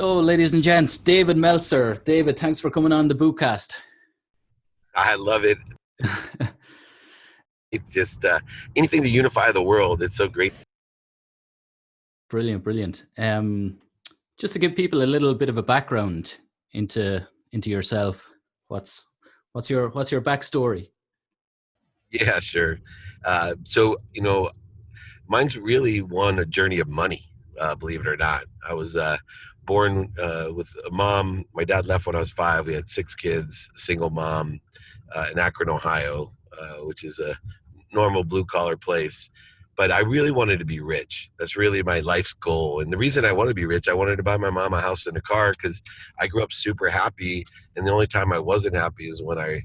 So, ladies and gents, David Meltzer. David, thanks for coming on the Bootcast. I love it. It's just anything to unify the world. It's so great. Brilliant. Just to give people a little bit of a background into yourself, what's your backstory? Yeah, sure. So, mine's really a journey of money, believe it or not. I was born with a mom. My dad left when I was 5. We had 6 kids, a single mom in Akron, Ohio, which is a normal blue-collar place. But I really wanted to be rich. That's really my life's goal. And the reason I wanted to be rich, I wanted to buy my mom a house and a car because I grew up super happy. And the only time I wasn't happy is when I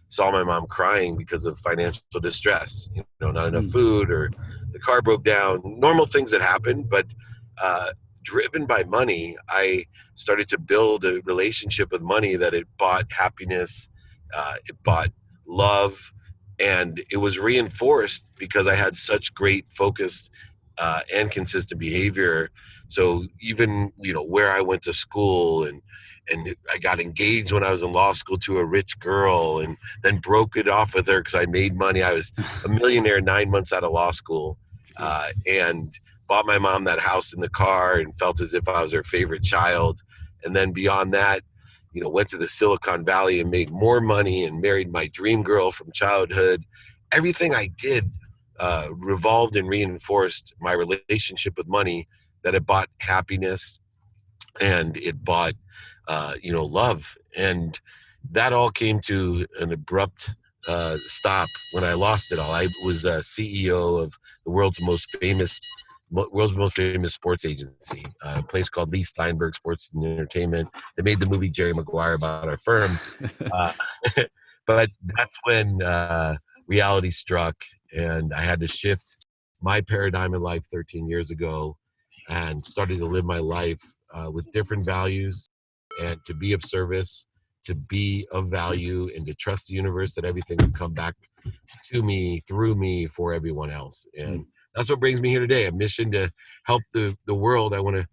saw my mom crying because of financial distress. Not enough food or the car broke down. Normal things that happen, but driven by money, I started to build a relationship with money that it bought happiness, it bought love, and it was reinforced because I had such great focused and consistent behavior. So even, where I went to school and I got engaged when I was in law school to a rich girl and then broke it off with her because I made money. I was a millionaire 9 months out of law school and bought my mom that house and the car and felt as if I was her favorite child. And then beyond that, went to the Silicon Valley and made more money and married my dream girl from childhood. Everything I did revolved and reinforced my relationship with money, that it bought happiness and it bought, love. And that all came to an abrupt stop when I lost it all. I was a CEO of the world's most famous sports agency, a place called Leigh Steinberg Sports Entertainment. They made the movie Jerry Maguire about our firm. But that's when reality struck, and I had to shift my paradigm in life 13 years ago and started to live my life with different values and to be of service, to be of value, and to trust the universe that everything will come back to me, through me, for everyone else. And that's what brings me here today, a mission to help the world. I want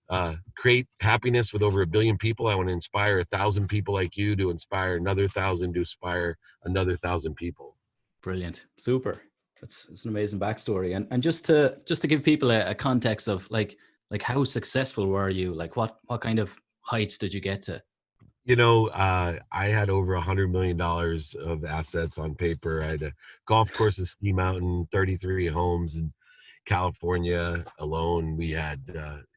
to create happiness with over 1 billion people. I want to inspire 1,000 people like you to inspire another 1,000 to inspire another 1,000 people. Brilliant. Super. It's an amazing backstory. And just to give people a context of like how successful were you? Like what kind of heights did you get to? I had over $100 million of assets on paper. I had a golf course at Ski Mountain, 33 homes in California alone. We had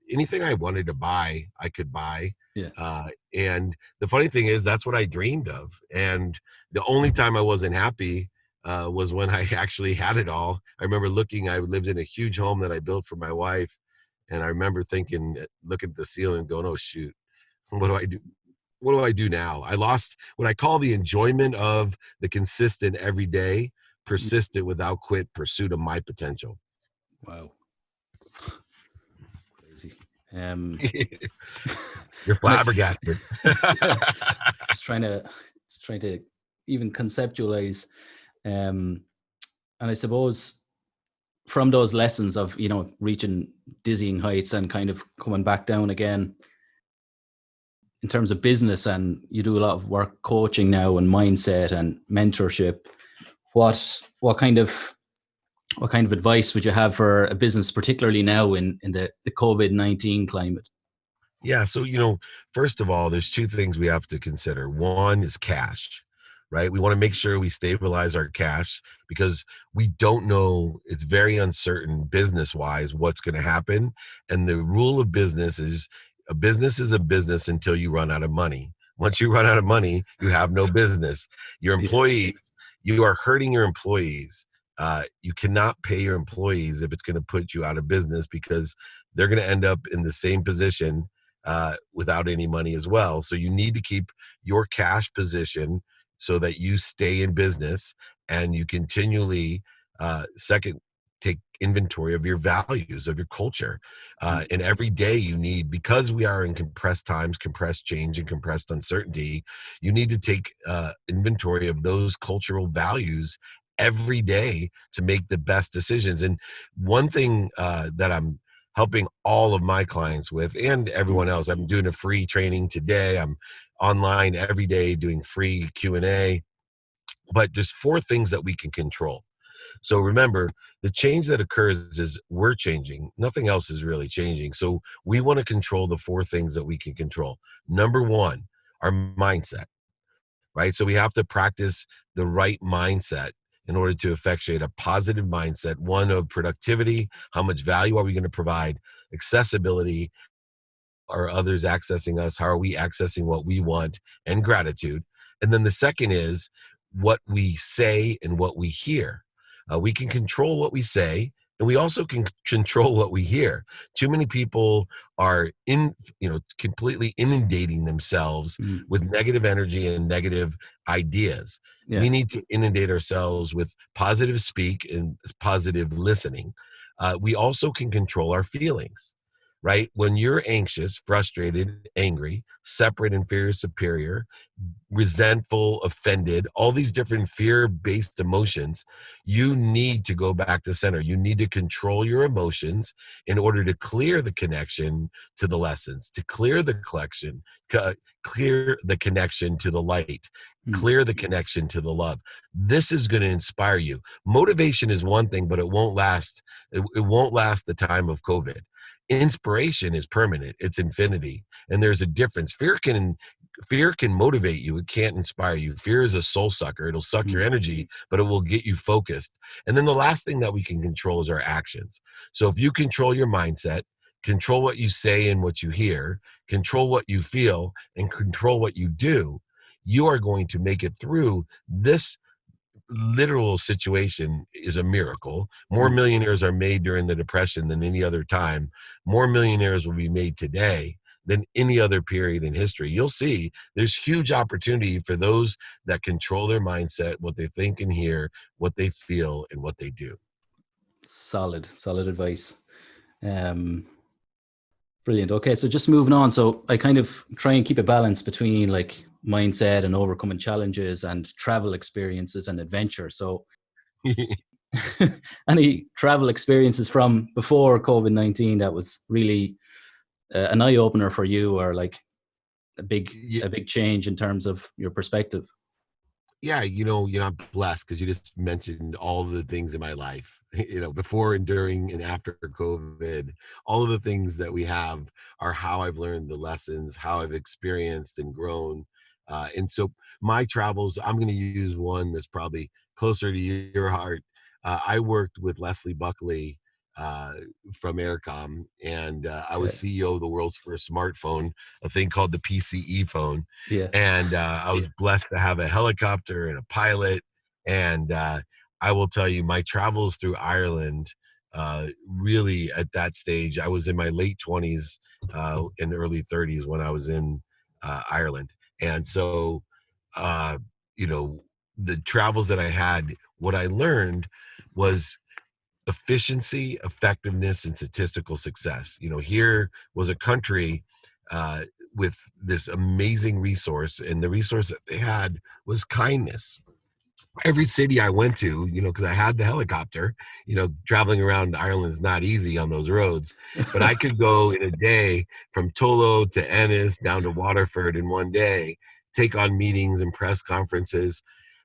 anything I wanted to buy, I could buy. Yeah. And the funny thing is, that's what I dreamed of. And the only time I wasn't happy was when I actually had it all. I remember I lived in a huge home that I built for my wife. And I remember looking at the ceiling going, oh, shoot, what do I do? What do I do now? I lost what I call the enjoyment of the consistent, everyday, persistent, without quit pursuit of my potential. Wow. Crazy. You're flabbergasted. just trying to even conceptualize. And I suppose from those lessons of, reaching dizzying heights and kind of coming back down again, in terms of business, and you do a lot of work coaching now and mindset and mentorship, what kind of advice would you have for a business, particularly now in the COVID-19 climate? Yeah. So, first of all, there's 2 things we have to consider. One is cash, right? We want to make sure we stabilize our cash because we don't know, it's very uncertain business wise what's going to happen. And the rule of business is, a business is a business until you run out of money. Once you run out of money, you have no business. Your employees, you are hurting your employees. You cannot pay your employees if it's going to put you out of business because they're going to end up in the same position without any money as well. So you need to keep your cash position so that you stay in business and you continually, take inventory of your values, of your culture. And every day you need, because we are in compressed times, compressed change, and compressed uncertainty, you need to take inventory of those cultural values every day to make the best decisions. And one thing that I'm helping all of my clients with, and everyone else. I'm doing a free training today. I'm online every day doing free Q&A. But there's 4 things that we can control. So remember, the change that occurs is we're changing. Nothing else is really changing. So we want to control the 4 things that we can control. Number 1, our mindset, right? So we have to practice the right mindset in order to effectuate a positive mindset, one of productivity. How much value are we going to provide? Accessibility. Are others accessing us? How are we accessing what we want? And gratitude. And then the second is what we say and what we hear. We can control what we say, and we also can control what we hear. Too many people are completely inundating themselves with negative energy and negative ideas. Yeah. We need to inundate ourselves with positive speak and positive listening. We also can control our feelings, right? When you're anxious, frustrated, angry, separate, inferior, superior, resentful, offended, all these different fear-based emotions, you need to go back to center. You need to control your emotions in order to clear the connection to the lessons, to clear the collection, clear the connection to the light, clear the connection to the love. This is going to inspire you. Motivation is one thing, but it won't last. It won't last the time of COVID. Inspiration is permanent. It's infinity. And there's a difference. Fear can motivate you. It can't inspire you. Fear is a soul sucker. It'll suck your energy, but it will get you focused. And then the last thing that we can control is our actions. So if you control your mindset, control what you say and what you hear, control what you feel, and control what you do, you are going to make it through this literal situation. Is a miracle. More millionaires are made during the Depression than any other time. More millionaires will be made today than any other period in history. You'll see there's huge opportunity for those that control their mindset, what they think and hear, what they feel, and what they do. Solid advice. Brilliant. Okay, so just moving on. So I kind of try and keep a balance between like mindset and overcoming challenges and travel experiences and adventure. So any travel experiences from before COVID-19 that was really an eye opener for you, or like a big change in terms of your perspective? Yeah, I'm blessed because you just mentioned all the things in my life, before and during and after COVID. All of the things that we have are how I've learned the lessons, how I've experienced and grown. And so my travels, I'm going to use one that's probably closer to your heart. I worked with Leslie Buckley uh, from Aircom, and I was CEO of the world's first smartphone, a thing called the PCE phone. Yeah. And I was blessed to have a helicopter and a pilot. And I will tell you, my travels through Ireland, really at that stage, I was in my late 20s and early 30s when I was in Ireland. And so, the travels that I had, what I learned was efficiency, effectiveness, and statistical success. Here was a country with this amazing resource, and the resource that they had was kindness. Every city I went to, because I had the helicopter, traveling around Ireland is not easy on those roads, but I could go in a day from Tullow to Ennis down to Waterford in one day, take on meetings and press conferences.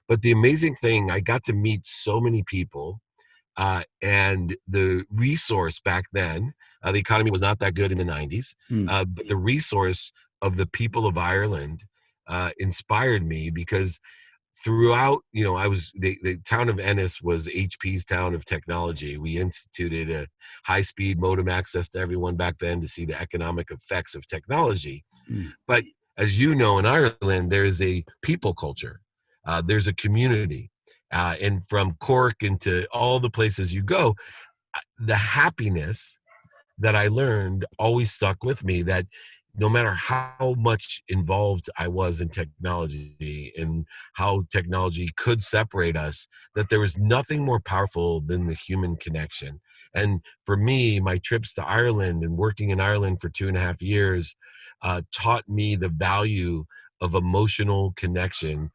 But the amazing thing, I got to meet so many people. And the resource back then, the economy was not that good in the 90s, but the resource of the people of Ireland inspired me, because throughout, the town of Ennis was HP's town of technology. We instituted a high-speed modem access to everyone back then to see the economic effects of technology. But as you know, in Ireland, there is a people culture. There's a community. And from Cork into all the places you go, the happiness that I learned always stuck with me, that no matter how much involved I was in technology and how technology could separate us, that there was nothing more powerful than the human connection. And for me, my trips to Ireland and working in Ireland for 2.5 years taught me the value of emotional connection.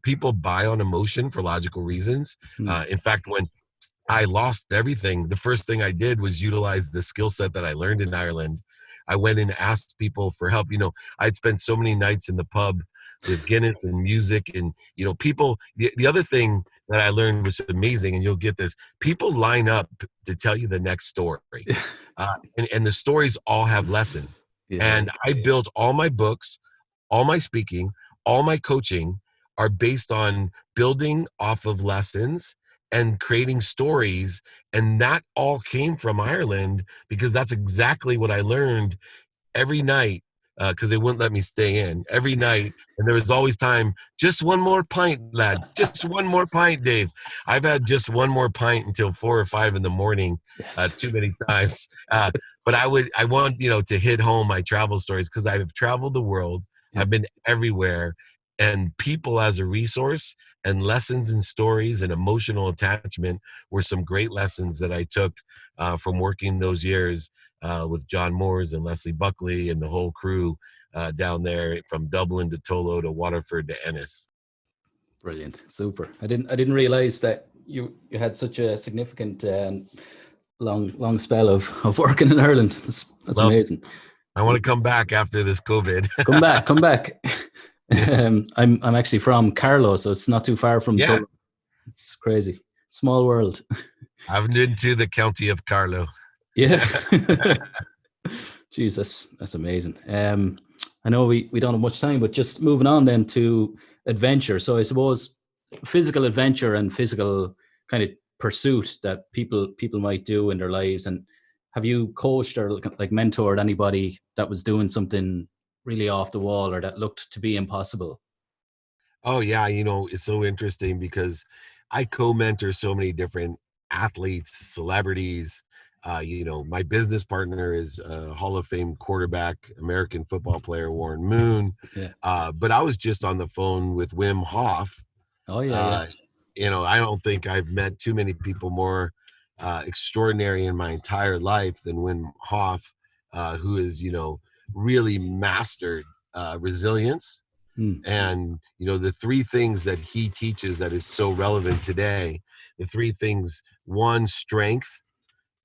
People buy on emotion for logical reasons. In fact, when I lost everything. The first thing I did was utilize the skill set that I learned in Ireland. I went and asked people for help. I'd spent so many nights in the pub with Guinness and music, and people. The other thing that I learned was amazing, and you'll get this. People line up to tell you the next story, and the stories all have lessons. Yeah. And I built all my books, all my speaking, all my coaching are based on building off of lessons and creating stories. And that all came from Ireland, because that's exactly what I learned every night, because they wouldn't let me stay in every night. And there was always time. Just one more pint, lad. Just one more pint, Dave. I've had just one more pint until 4 or 5 in the morning, Yes. too many times. But I want, to hit home my travel stories, because I've traveled the world. Yeah. I've been everywhere, and people as a resource, and lessons and stories and emotional attachment were some great lessons that I took from working those years with John Moores and Leslie Buckley and the whole crew down there, from Dublin to Tolo to Waterford to Ennis. Brilliant. Super. I didn't realize that you had such a significant long spell of working in Ireland. That's amazing. I want to come back after this COVID. Come back. I'm actually from Carlow, so it's not too far from Tolo. It's crazy. Small world. I've been to the county of Carlow. Yeah. Jesus, that's amazing. I know we don't have much time, but just moving on then to adventure. So I suppose physical adventure and physical kind of pursuit that people might do in their lives. And have you coached or like mentored anybody that was doing something really off the wall or that looked to be impossible? Oh yeah, it's so interesting because I co-mentor so many different athletes, celebrities. My business partner is Hall of Fame quarterback, American football player Warren Moon. Yeah. But I was just on the phone with Wim Hof. Oh yeah. I don't think I've met too many people more extraordinary in my entire life than Wim Hof, who is, really mastered resilience. And, the 3 things that he teaches that is so relevant today, the 3 things: 1, strength;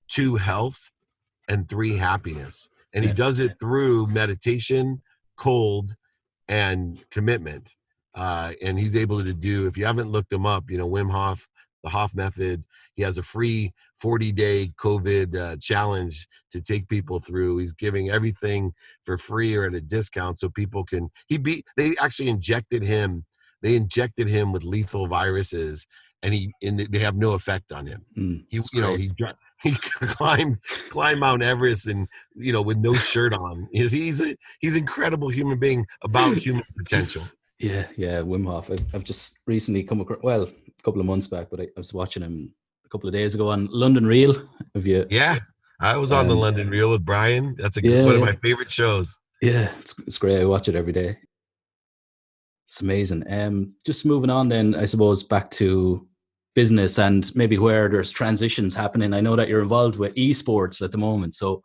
2, health; and 3, happiness. And he does it through meditation, cold, and commitment. And he's able to do, if you haven't looked him up, Wim Hof, the Hof method, he has a free 40-day COVID challenge to take people through. He's giving everything for free or at a discount so people can, they actually injected him with lethal viruses, and they have no effect on him. He climbed Mount Everest and with no shirt on. He's an incredible human being about human potential. Yeah, Wim Hof. I've just recently come across, well, a couple of months back, but I was watching him a couple of days ago on London Reel. Yeah, I was on the London Reel with Brian. That's one of my favorite shows. Yeah, it's great. I watch it every day. It's amazing. Just moving on then, I suppose, back to business and maybe where there's transitions happening. I know that you're involved with esports at the moment, so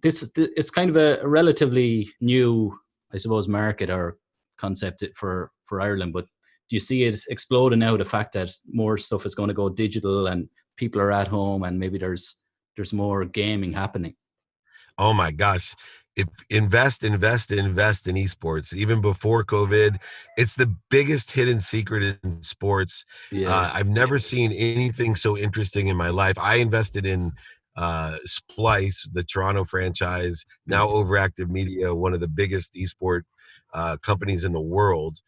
it's kind of a relatively new, I suppose, market or concept for Ireland. But do you see it exploding now? The fact that more stuff is going to go digital and people are at home, and maybe there's more gaming happening. Oh my gosh. Invest in esports. Even before COVID, it's the biggest hidden secret in sports. I've never seen anything so interesting in my life. I invested in Splice, the Toronto franchise, now Overactive Media, one of the biggest esport companies in the world.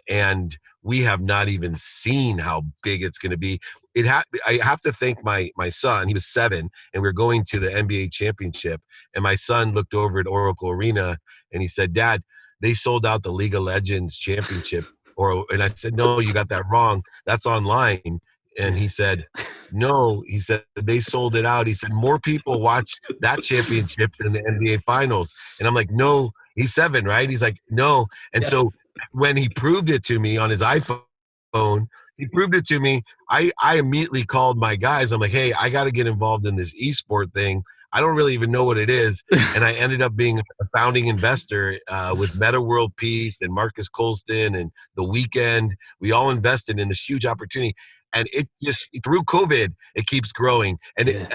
And we have not even seen how big it's going to be. I have to thank my son. He was 7, and we were going to the NBA championship. And my son looked over at Oracle Arena, and he said, "Dad, they sold out the League of Legends championship." And I said, "No, you got that wrong. That's online." And he said, "No," he said, "they sold it out." He said, "More people watch that championship than the NBA finals." And I'm like, "No." He's 7, right? He's like, "No." And so when he proved it to me on his iPhone, he proved it to me. I immediately called my guys. I'm like, "Hey, I got to get involved in this esport thing. I don't really even know what it is." And I ended up being a founding investor with Meta World Peace and Marcus Colston and The Weeknd. We all invested in this huge opportunity. and it just through COVID, it keeps growing, and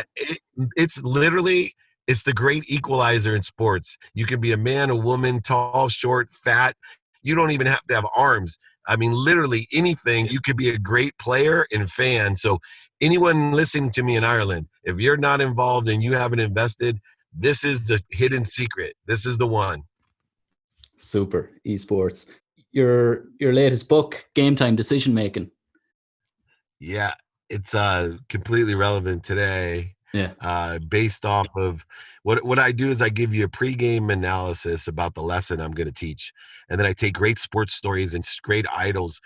it's literally it's the great equalizer in sports. You can be a man, a woman, tall, short, fat. You don't even have to have arms. I mean, literally anything. You could be a great player and fan. So anyone listening to me in Ireland, if you're not involved and you haven't invested, this is the hidden secret. This is the one. Super. Esports. Your latest book, Game Time Decision Making. Yeah, it's completely relevant today. Yeah. Based off of what I do is I give you a pregame analysis about the lesson I'm going to teach, and then I take great sports stories and great idols.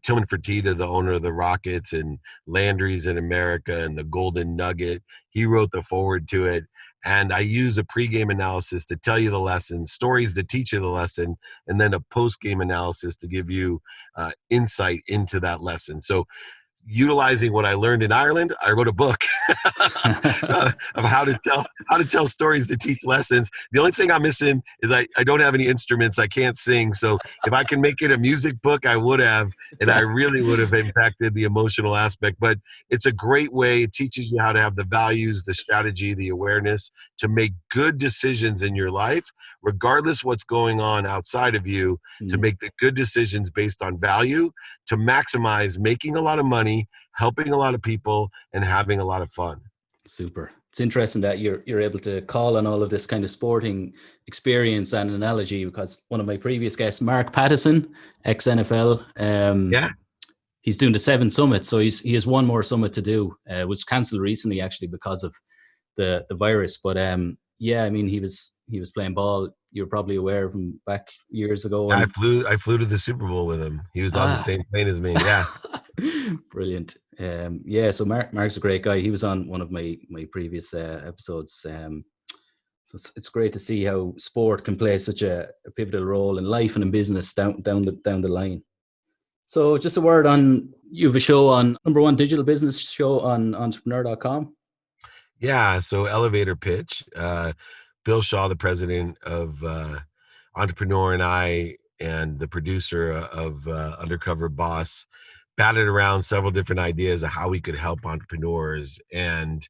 Tillman Fertitta, the owner of the Rockets, and Landry's in America, and the Golden Nugget. He wrote the forward to it, and I use a pregame analysis to tell you the lesson, stories to teach you the lesson, and then a postgame analysis to give you insight into that lesson. So, utilizing what I learned in Ireland, I wrote a book of how to tell stories to teach lessons. The only thing I'm missing is I don't have any instruments. I can't sing. So if I can make it a music book, I would have, and I really would have impacted the emotional aspect. But it's a great way. It teaches you how to have the values, the strategy, the awareness to make good decisions in your life, regardless what's going on outside of you, to make the good decisions based on value, to maximize making a lot of money, helping a lot of people, and having a lot of fun. Super. It's interesting that you're able to call on all of this kind of sporting experience and analogy, because one of my previous guests, Mark Pattison, ex-NFL, he's doing the 7 Summit, so he has one more summit to do. It was cancelled recently, actually, because of the virus. But yeah, I mean, he was playing ball. You're probably aware of him back years ago. I flew to the Super Bowl with him. He was on the same plane as me. Yeah. Brilliant. Yeah, so Mark's a great guy. He was on one of my previous episodes. So it's great to see how sport can play such a pivotal role in life and in business down the line. So just a word on, you have a show on #1 digital business show on entrepreneur.com. Yeah, so elevator pitch. Bill Shaw, the president of Entrepreneur, and I, and the producer of Undercover Boss, batted around several different ideas of how we could help entrepreneurs. And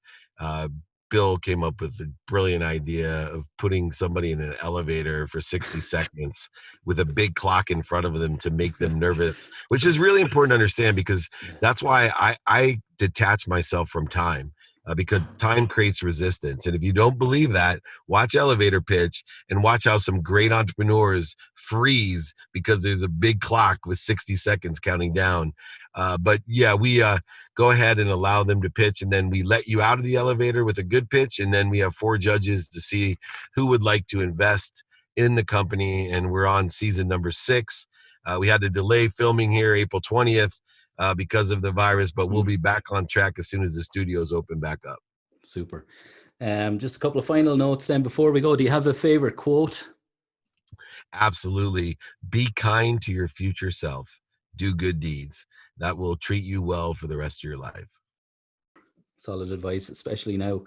Bill came up with the brilliant idea of putting somebody in an elevator for 60 seconds with a big clock in front of them to make them nervous, which is really important to understand, because that's why I detach myself from time. Because time creates resistance. And if you don't believe that, watch Elevator Pitch and watch how some great entrepreneurs freeze because there's a big clock with 60 seconds counting down. But yeah, we go ahead and allow them to pitch, and then we let you out of the elevator with a good pitch, and then we have 4 judges to see who would like to invest in the company, and we're on season number 6. We had to delay filming here April 20th. Because of the virus, but we'll be back on track as soon as the studios open back up. Super. Just a couple of final notes then before we go. Do you have a favorite quote? Absolutely. Be kind to your future self. Do good deeds. That will treat you well for the rest of your life. Solid advice, especially now.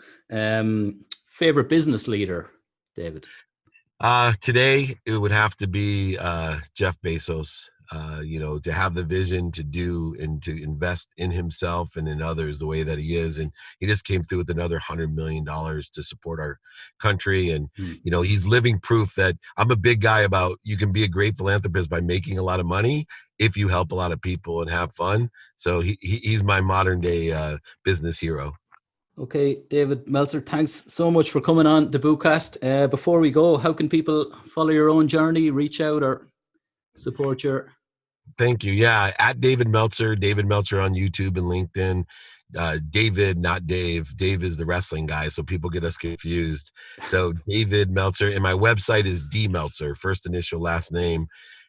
Favorite business leader, David? Today, it would have to be Jeff Bezos. To have the vision to do and to invest in himself and in others the way that he is. And he just came through with another $100 million to support our country. And, he's living proof that I'm a big guy about, you can be a great philanthropist by making a lot of money if you help a lot of people and have fun. So he's my modern day business hero. Okay, David Meltzer, thanks so much for coming on the Bootcast. Before we go, how can people follow your own journey, reach out, or support your... Thank you. Yeah, at David Meltzer on YouTube and LinkedIn. David, not Dave. Dave is the wrestling guy, so people get us confused. So David Meltzer, and my website is D Meltzer, first initial, last name.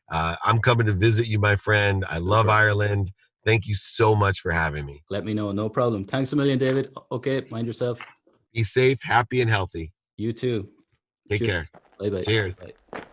I'm coming to visit you, my friend. I love Ireland. Thank you so much for having me. Let me know. No problem. Thanks a million, David. Okay, mind yourself. Be safe, happy, and healthy. You too. Take care. Bye-bye. Cheers. Bye.